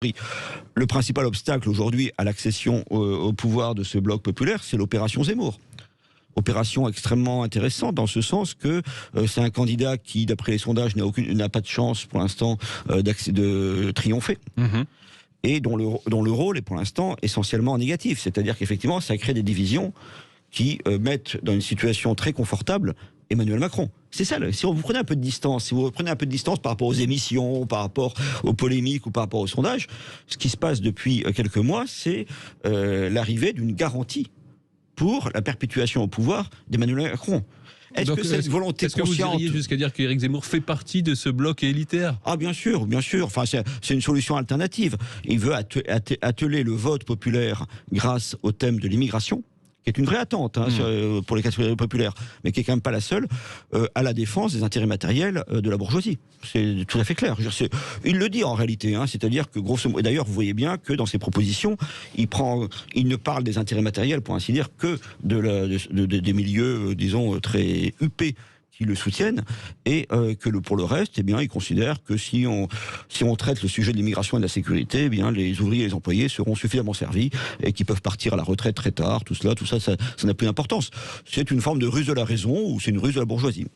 Le principal obstacle aujourd'hui à l'accession au pouvoir de ce bloc populaire, c'est l'opération Zemmour. Opération extrêmement intéressante dans ce sens que c'est un candidat qui, d'après les sondages, n'a pas de chance pour l'instant de triompher. Mmh. Et dont le rôle est pour l'instant essentiellement négatif. C'est-à-dire qu'effectivement, ça crée des divisions qui mettent dans une situation très confortable Emmanuel Macron. C'est ça, si vous prenez un peu de distance, si vous prenez un peu de distance par rapport aux émissions, par rapport aux polémiques ou par rapport aux sondages, ce qui se passe depuis quelques mois, c'est l'arrivée d'une garantie pour la perpétuation au pouvoir d'Emmanuel Macron. Est-ce que cette volonté consciente... Est-ce que vous iriez jusqu'à dire qu'Éric Zemmour fait partie de ce bloc élitaire ? Ah bien sûr, bien sûr. Enfin, c'est une solution alternative. Il veut atteler le vote populaire grâce au thème de l'immigration, qui est une vraie attente pour les catégories populaires, mais qui est quand même pas la seule, à la défense des intérêts matériels de la bourgeoisie. C'est tout à fait clair. Il le dit en réalité, c'est-à-dire que grosso modo, d'ailleurs vous voyez bien que dans ses propositions, il ne parle des intérêts matériels, pour ainsi dire, que des milieux, disons, très huppés qui le soutiennent, et que pour le reste, eh bien, ils considèrent que si on traite le sujet de l'immigration et de la sécurité, eh bien, les ouvriers et les employés seront suffisamment servis et qu'ils peuvent partir à la retraite très tard. Tout ça n'a plus d'importance. C'est une forme de ruse de la raison ou c'est une ruse de la bourgeoisie.